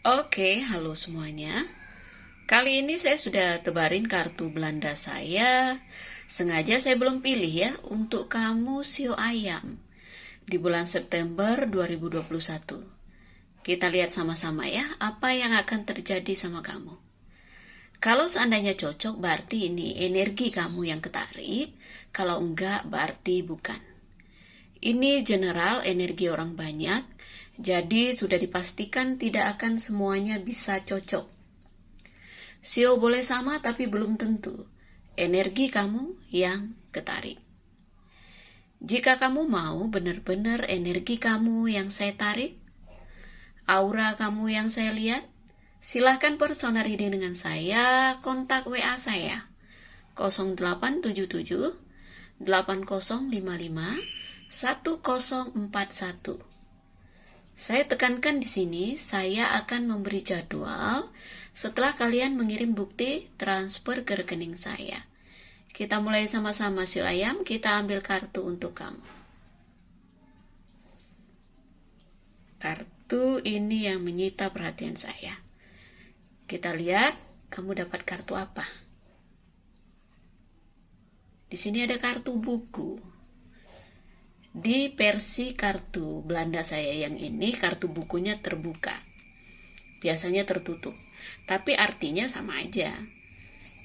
Oke, halo semuanya. Kali ini saya sudah tebarin kartu Belanda saya. Sengaja saya belum pilih ya untuk kamu sio ayam di bulan September 2021. Kita lihat sama-sama ya apa yang akan terjadi sama kamu. Kalau seandainya cocok berarti ini energi kamu yang ketarik. Kalau enggak berarti bukan. Ini general energi orang banyak. Jadi sudah dipastikan tidak akan semuanya bisa cocok. Sio boleh sama tapi belum tentu. Energi kamu yang ketarik. Jika kamu mau benar-benar energi kamu yang saya tarik, aura kamu yang saya lihat, silahkan personal reading dengan saya, kontak WA saya 0877 8055 1041. Saya tekankan di sini, saya akan memberi jadwal setelah kalian mengirim bukti transfer ke rekening saya. Kita mulai sama-sama sio ayam, kita ambil kartu untuk kamu. Kartu ini yang menyita perhatian saya. Kita lihat, kamu dapat kartu apa? Di sini ada kartu buku. Di versi kartu Belanda saya yang ini, kartu bukunya terbuka. Biasanya tertutup. Tapi artinya sama aja.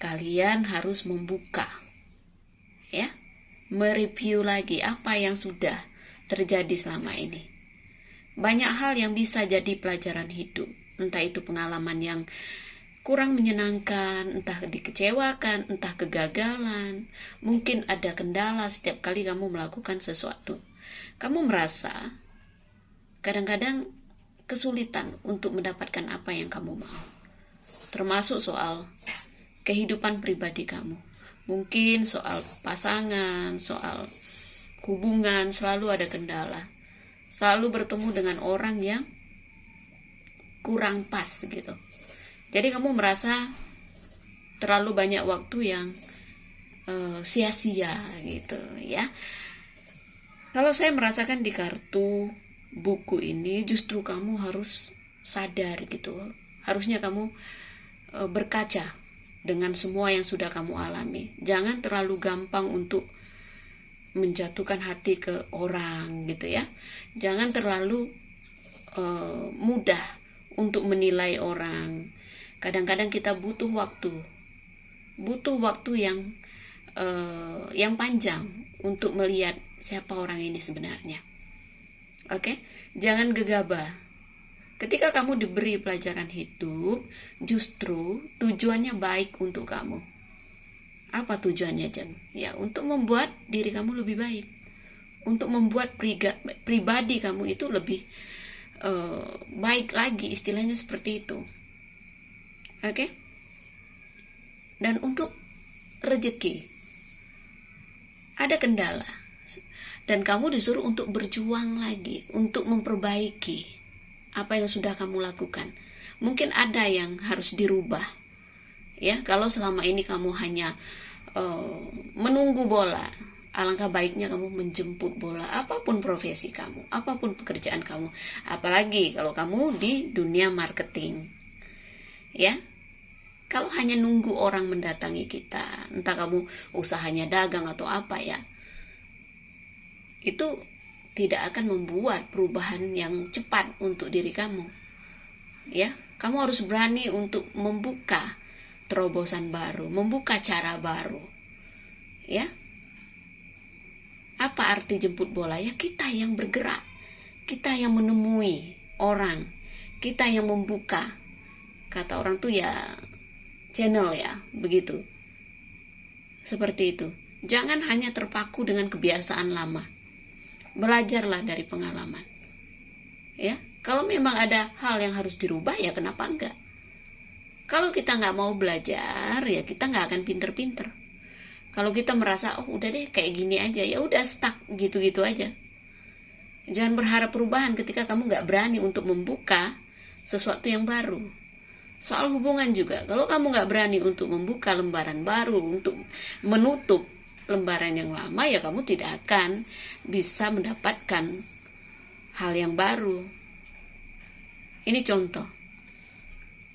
Kalian harus membuka. Ya. Mereview lagi apa yang sudah terjadi selama ini. Banyak hal yang bisa jadi pelajaran hidup. Entah itu pengalaman yang kurang menyenangkan, entah dikecewakan, entah kegagalan. Mungkin ada kendala setiap kali kamu melakukan sesuatu. Kamu merasa kadang-kadang kesulitan untuk mendapatkan apa yang kamu mau. Termasuk soal kehidupan pribadi kamu. Mungkin soal pasangan, soal hubungan, selalu ada kendala. Selalu bertemu dengan orang yang kurang pas gitu. Jadi kamu merasa terlalu banyak waktu yang sia-sia gitu ya. Kalau saya merasakan di kartu buku ini, justru kamu harus sadar gitu. Harusnya kamu berkaca dengan semua yang sudah kamu alami. Jangan terlalu gampang untuk menjatuhkan hati ke orang gitu ya. Jangan terlalu mudah untuk menilai orang. Kadang-kadang kita butuh waktu yang panjang untuk melihat siapa orang ini sebenarnya. Oke? Jangan gegabah. Ketika kamu diberi pelajaran hidup, justru tujuannya baik untuk kamu. Apa tujuannya, Jen? Ya, untuk membuat diri kamu lebih baik. Untuk membuat pribadi kamu itu lebih baik lagi, istilahnya seperti itu. Oke? Dan untuk rezeki, ada kendala. Dan kamu disuruh untuk berjuang lagi, untuk memperbaiki apa yang sudah kamu lakukan. Mungkin ada yang harus dirubah. Ya, kalau selama ini kamu hanya menunggu bola, alangkah baiknya kamu menjemput bola, apapun profesi kamu, apapun pekerjaan kamu. Apalagi kalau kamu di dunia marketing. Ya, kalau hanya nunggu orang mendatangi kita, entah kamu usahanya dagang atau apa ya, itu tidak akan membuat perubahan yang cepat untuk diri kamu. Ya, kamu harus berani untuk membuka terobosan baru, membuka cara baru. Ya. Apa arti jemput bola? Ya, kita yang bergerak. Kita yang menemui orang. Kita yang membuka. Kata orang tuh ya channel ya, begitu. Seperti itu. Jangan hanya terpaku dengan kebiasaan lama. Belajarlah dari pengalaman. Ya, kalau memang ada hal yang harus dirubah, ya kenapa enggak? Kalau kita nggak mau belajar, ya kita nggak akan pinter-pinter. Kalau kita merasa, oh udah deh kayak gini aja, ya udah stuck gitu-gitu aja. Jangan berharap perubahan ketika kamu nggak berani untuk membuka sesuatu yang baru. Soal hubungan juga, kalau kamu nggak berani untuk membuka lembaran baru, untuk menutup lembaran yang lama, ya kamu tidak akan bisa mendapatkan hal yang baru. Ini contoh.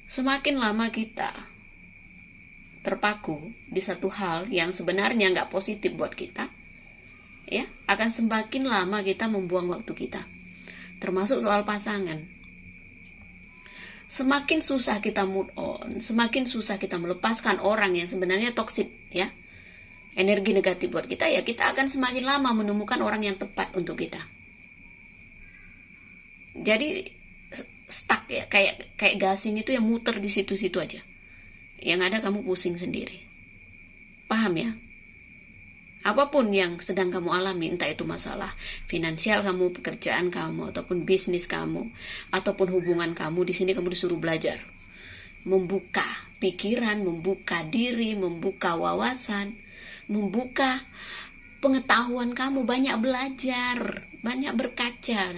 Semakin lama kita terpaku di satu hal yang sebenarnya nggak positif buat kita, ya, akan semakin lama kita membuang waktu kita. Termasuk soal pasangan. Semakin susah kita move on, semakin susah kita melepaskan orang yang sebenarnya toksik, ya, energi negatif buat kita, ya kita akan semakin lama menemukan orang yang tepat untuk kita. Jadi stuck ya, kayak gasing itu yang muter di situ-situ aja. Yang ada kamu pusing sendiri. Paham ya? Apapun yang sedang kamu alami, entah itu masalah finansial kamu, pekerjaan kamu, ataupun bisnis kamu, ataupun hubungan kamu, di sini kamu disuruh belajar. Membuka pikiran, membuka diri, membuka wawasan, membuka pengetahuan kamu, banyak belajar, banyak berkaca.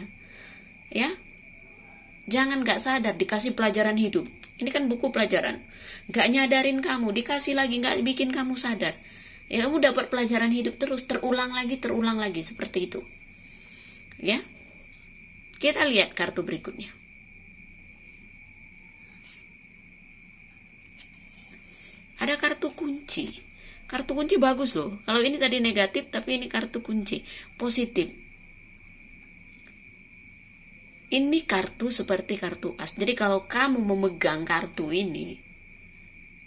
Ya, jangan gak sadar dikasih pelajaran hidup. Ini kan buku pelajaran, gak nyadarin kamu, dikasih lagi gak bikin kamu sadar. Ya, kamu dapat pelajaran hidup terus, terulang lagi seperti itu. Ya, kita lihat kartu berikutnya. Ada kartu kunci. Kartu kunci bagus loh. Kalau ini tadi negatif, tapi ini kartu kunci positif. Ini kartu seperti kartu as. Jadi kalau kamu memegang kartu ini,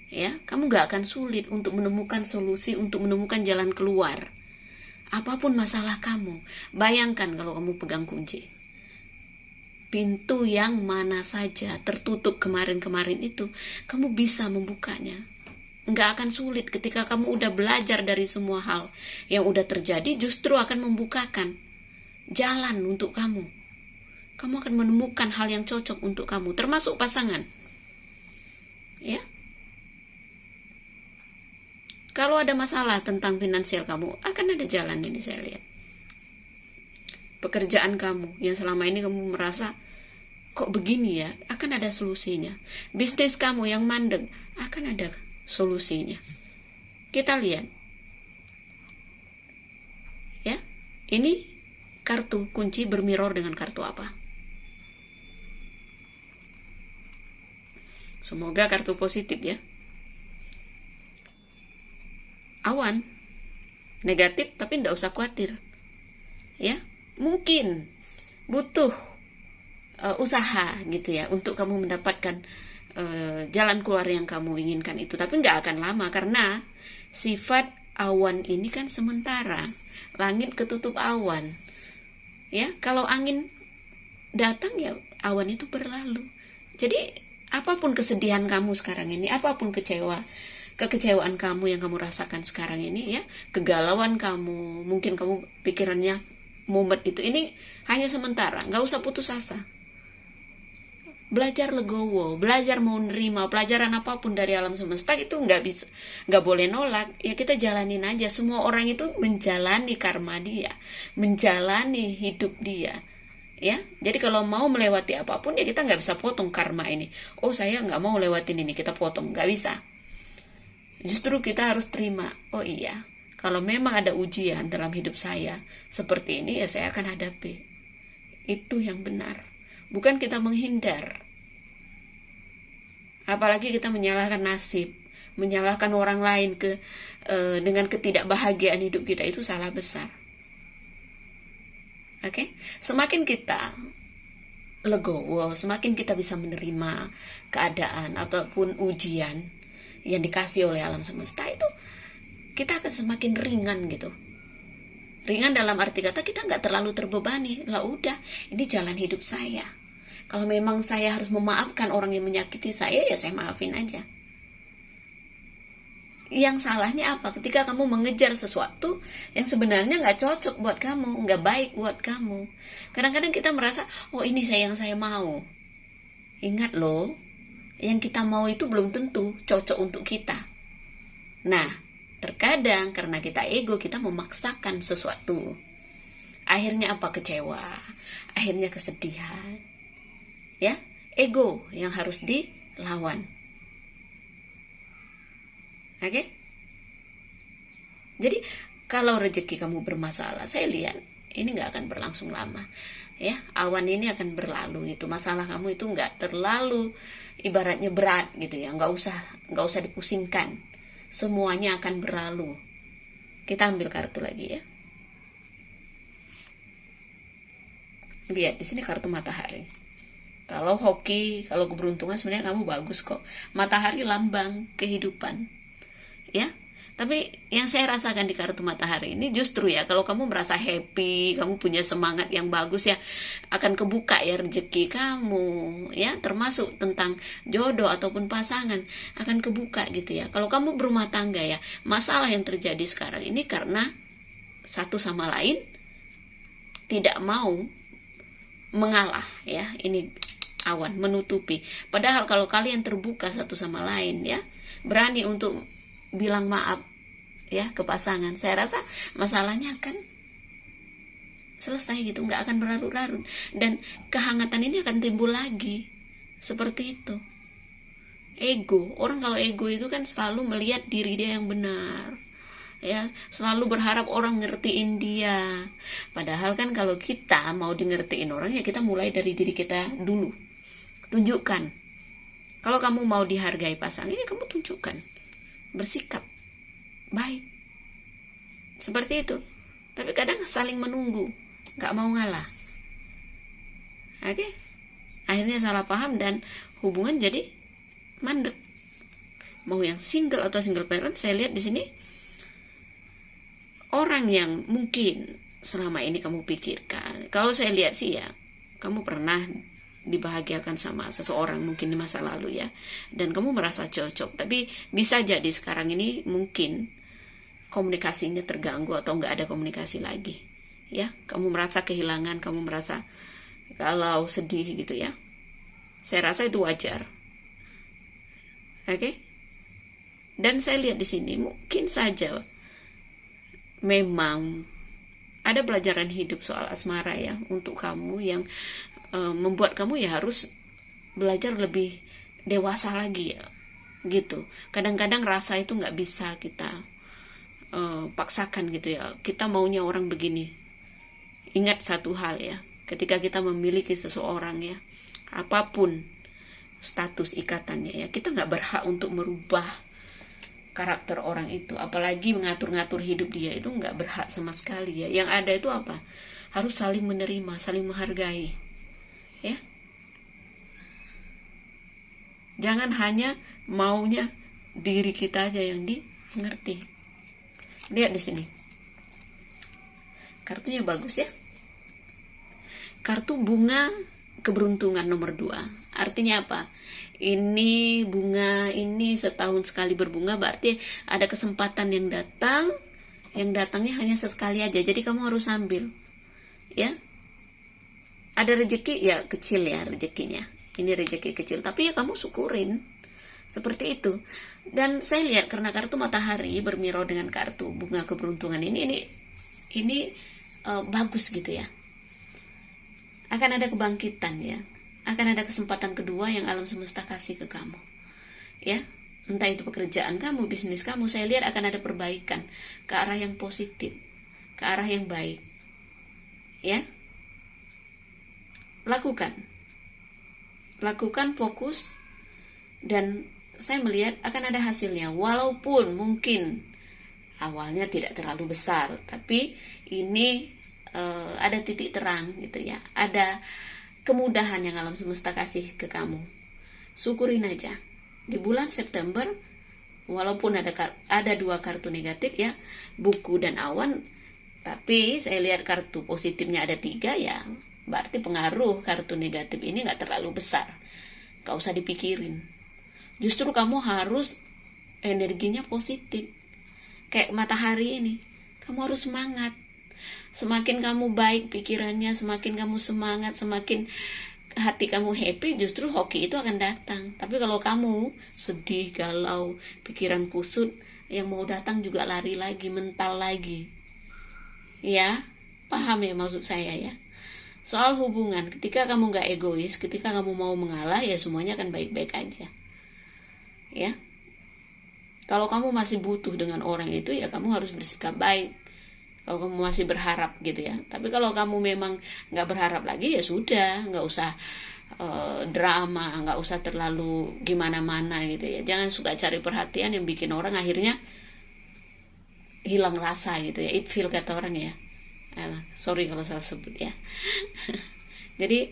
ya, kamu gak akan sulit untuk menemukan solusi, untuk menemukan jalan keluar. Apapun masalah kamu, bayangkan kalau kamu pegang kunci. Pintu yang mana saja tertutup kemarin-kemarin itu, kamu bisa membukanya. Nggak akan sulit ketika kamu udah belajar dari semua hal yang udah terjadi, justru akan membukakan jalan untuk kamu. Kamu akan menemukan hal yang cocok untuk kamu, termasuk pasangan. Ya. Kalau ada masalah tentang finansial kamu, akan ada jalan ini saya lihat. Pekerjaan kamu yang selama ini kamu merasa kok begini ya, akan ada solusinya. Bisnis kamu yang mandek, akan ada solusinya. Kita lihat. Ya. Ini kartu kunci bermirror dengan kartu apa? Semoga kartu positif ya. Awan. Negatif, tapi tidak usah khawatir. Ya, mungkin butuh usaha gitu ya untuk kamu mendapatkan jalan keluar yang kamu inginkan itu, tapi nggak akan lama karena sifat awan ini kan sementara. Langit ketutup awan. Ya, kalau angin datang ya awan itu berlalu. Jadi apapun kesedihan kamu sekarang ini, apapun kekecewaan kamu yang kamu rasakan sekarang ini, ya, kegalauan kamu, mungkin kamu pikirannya mumet itu, ini hanya sementara, nggak usah putus asa. Belajar legowo, belajar mau nerima pelajaran apapun dari alam semesta itu nggak boleh nolak. Ya kita jalanin aja. Semua orang itu menjalani karma dia, menjalani hidup dia. Ya, jadi kalau mau melewati apapun ya kita nggak bisa potong karma ini. Oh saya nggak mau lewatin ini, kita potong, nggak bisa. Justru kita harus terima. Oh iya, kalau memang ada ujian dalam hidup saya seperti ini ya saya akan hadapi. Itu yang benar. Bukan kita menghindar. Apalagi kita menyalahkan nasib, menyalahkan orang lain dengan ketidakbahagiaan hidup kita, itu salah besar. Oke? Semakin kita legowo, semakin kita bisa menerima keadaan ataupun ujian yang dikasih oleh alam semesta itu, kita akan semakin ringan gitu. Ringan dalam arti kata kita nggak terlalu terbebani. Lah udah, ini jalan hidup saya. Kalau memang saya harus memaafkan orang yang menyakiti saya, ya saya maafin aja. Yang salahnya apa? Ketika kamu mengejar sesuatu yang sebenarnya nggak cocok buat kamu, nggak baik buat kamu. Kadang-kadang kita merasa, oh ini yang saya mau. Ingat loh, yang kita mau itu belum tentu cocok untuk kita. Nah, terkadang karena kita ego, kita memaksakan sesuatu. Akhirnya apa? Kecewa. Akhirnya kesedihan. Ya, ego yang harus dilawan. Oke? Jadi, kalau rezeki kamu bermasalah, saya lihat ini nggak akan berlangsung lama. Ya, awan ini akan berlalu gitu. Masalah kamu itu nggak terlalu ibaratnya berat gitu ya. Nggak usah dipusingkan. Semuanya akan berlalu. Kita ambil kartu lagi ya. Lihat di sini kartu matahari. Kalau hoki, kalau keberuntungan sebenarnya kamu bagus kok. Matahari lambang kehidupan. Ya. Tapi yang saya rasakan di kartu matahari ini justru ya, kalau kamu merasa happy, kamu punya semangat yang bagus ya, akan kebuka ya rezeki kamu ya, termasuk tentang jodoh ataupun pasangan akan kebuka gitu ya. Kalau kamu berumah tangga ya, masalah yang terjadi sekarang ini karena satu sama lain tidak mau mengalah ya. Ini awan menutupi. Padahal kalau kalian terbuka satu sama lain ya, berani untuk bilang maaf ya ke pasangan, saya rasa masalahnya akan selesai gitu, nggak akan berlarut-larut, dan kehangatan ini akan timbul lagi. Seperti itu. Ego, orang kalau ego itu kan selalu melihat diri dia yang benar ya, selalu berharap orang ngertiin dia. Padahal kan kalau kita mau di ngertiin orang ya, kita mulai dari diri kita dulu. Tunjukkan. Kalau kamu mau dihargai pasangan, ini kamu tunjukkan, bersikap baik seperti itu. Tapi kadang saling menunggu, nggak mau ngalah. Oke, akhirnya salah paham dan hubungan jadi mandek. Mau yang single atau single parent, saya lihat di sini orang yang mungkin selama ini kamu pikirkan, kalau saya lihat sih ya, kamu pernah dibahagiakan sama seseorang mungkin di masa lalu ya, dan kamu merasa cocok. Tapi bisa jadi sekarang ini mungkin komunikasinya terganggu atau nggak ada komunikasi lagi ya. Kamu merasa kehilangan, kamu merasa galau, sedih gitu ya. Saya rasa itu wajar. Oke? Dan saya lihat di sini mungkin saja memang ada pelajaran hidup soal asmara ya untuk kamu yang membuat kamu ya harus belajar lebih dewasa lagi ya gitu. Kadang-kadang rasa itu nggak bisa kita paksakan gitu ya. Kita maunya orang begini. Ingat satu hal ya, ketika kita memiliki seseorang ya, apapun status ikatannya ya, kita nggak berhak untuk merubah karakter orang itu, apalagi mengatur-ngatur hidup dia, itu nggak berhak sama sekali ya. Yang ada itu apa? Harus saling menerima, saling menghargai ya. Jangan hanya maunya diri kita aja yang dimengerti. Lihat di sini, kartunya bagus ya. Kartu bunga keberuntungan nomor 2. Artinya apa? Ini bunga ini setahun sekali berbunga, berarti ada kesempatan yang datang, yang datangnya hanya sesekali aja. Jadi kamu harus ambil ya. Ada rezeki ya, kecil ya rezekinya. Ini rezeki kecil, tapi ya kamu syukurin. Seperti itu. Dan saya lihat karena kartu matahari bermirau dengan kartu bunga keberuntungan ini bagus gitu ya. Akan ada kebangkitan ya. Akan ada kesempatan kedua yang alam semesta kasih ke kamu. Ya. Entah itu pekerjaan kamu, bisnis kamu, saya lihat akan ada perbaikan ke arah yang positif, ke arah yang baik. Ya. Lakukan fokus, dan saya melihat akan ada hasilnya. Walaupun mungkin awalnya tidak terlalu besar, tapi ini ada titik terang gitu ya. Ada kemudahan yang alam semesta kasih ke kamu. Syukurin aja. Di bulan September, walaupun ada 2 kartu negatif ya, buku dan awan, tapi saya lihat kartu positifnya ada 3 ya. Berarti pengaruh kartu negatif ini gak terlalu besar. Gak usah dipikirin. Justru kamu harus energinya positif. Kayak matahari ini. Kamu harus semangat. Semakin kamu baik pikirannya, semakin kamu semangat, semakin hati kamu happy, justru hoki itu akan datang. Tapi kalau kamu sedih, galau, pikiran kusut, yang mau datang juga lari lagi, mental lagi. Ya, paham ya maksud saya ya. Soal hubungan, ketika kamu gak egois, ketika kamu mau mengalah, ya semuanya akan baik-baik aja. Ya. Kalau kamu masih butuh dengan orang itu, ya kamu harus bersikap baik. Kalau kamu masih berharap gitu ya. Tapi kalau kamu memang nggak berharap lagi, ya sudah, nggak usah drama, nggak usah terlalu gimana-mana gitu ya. Jangan suka cari perhatian yang bikin orang akhirnya hilang rasa gitu ya. It feel kata orang ya. Sorry kalau salah sebut ya. Jadi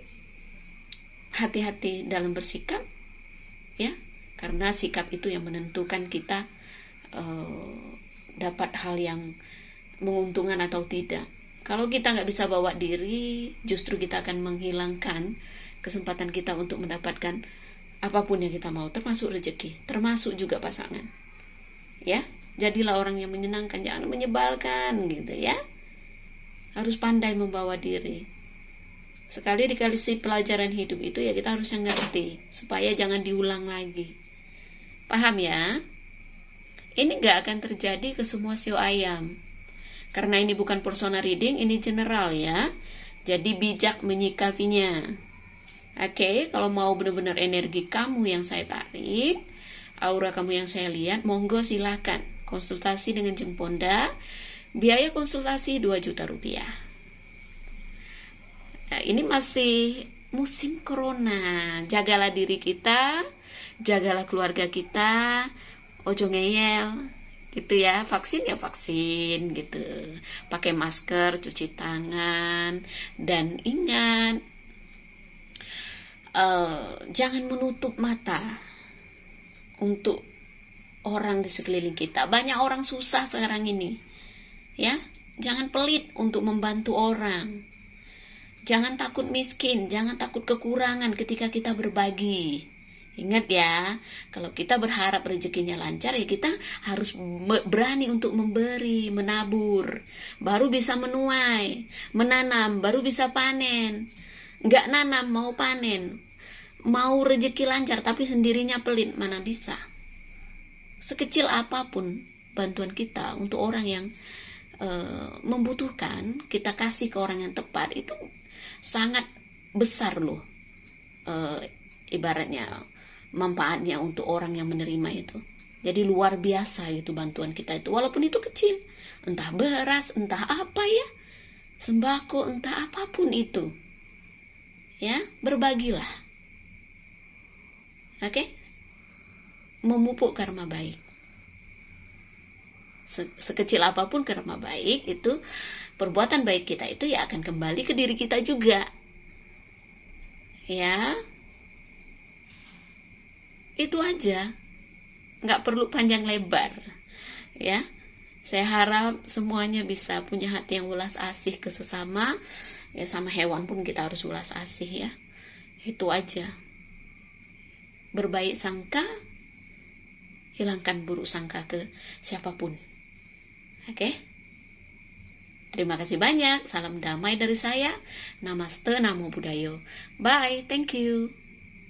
hati-hati dalam bersikap ya, karena sikap itu yang menentukan kita dapat hal yang menguntungkan atau tidak. Kalau kita nggak bisa bawa diri, justru kita akan menghilangkan kesempatan kita untuk mendapatkan apapun yang kita mau, termasuk rezeki, termasuk juga pasangan. Ya, jadilah orang yang menyenangkan, jangan menyebalkan gitu ya. Harus pandai membawa diri. Sekali dikasih pelajaran hidup itu ya kita harus ngerti, supaya jangan diulang lagi. Paham ya? Ini nggak akan terjadi ke semua sio ayam. Karena ini bukan personal reading, ini general ya. Jadi bijak menyikapinya. Oke, kalau mau benar-benar energi kamu yang saya tarik, aura kamu yang saya lihat, monggo silakan konsultasi dengan Jemponda. Biaya konsultasi 2 juta rupiah. Nah, ini masih musim corona. Jagalah diri kita, jagalah keluarga kita, ojo ngeyel gitu ya. Vaksin ya vaksin gitu, pakai masker, cuci tangan, dan ingat jangan menutup mata untuk orang di sekeliling kita. Banyak orang susah sekarang ini ya. Jangan pelit untuk membantu orang, jangan takut miskin, jangan takut kekurangan ketika kita berbagi. Ingat ya, kalau kita berharap rezekinya lancar, ya kita harus berani untuk memberi, menabur. Baru bisa menuai, menanam, baru bisa panen. Nggak nanam, mau panen. Mau rezeki lancar, tapi sendirinya pelit, mana bisa. Sekecil apapun bantuan kita untuk orang yang membutuhkan, kita kasih ke orang yang tepat, itu sangat besar loh. Ibaratnya manfaatnya untuk orang yang menerima itu. Jadi luar biasa gitu bantuan kita itu, walaupun itu kecil, entah beras, entah apa ya, sembako, entah apapun itu ya, berbagilah. Oke? Memupuk karma baik. Sekecil apapun karma baik itu, perbuatan baik kita itu ya akan kembali ke diri kita juga ya. Itu aja, nggak perlu panjang lebar ya. Saya harap semuanya bisa punya hati yang ulas asih ke sesama ya. Sama hewan pun kita harus ulas asih ya. Itu aja. Berbaik sangka, hilangkan buruk sangka ke siapapun. Oke? Terima kasih banyak. Salam damai dari saya. Namaste, Namo Buddhaya. Bye, thank you.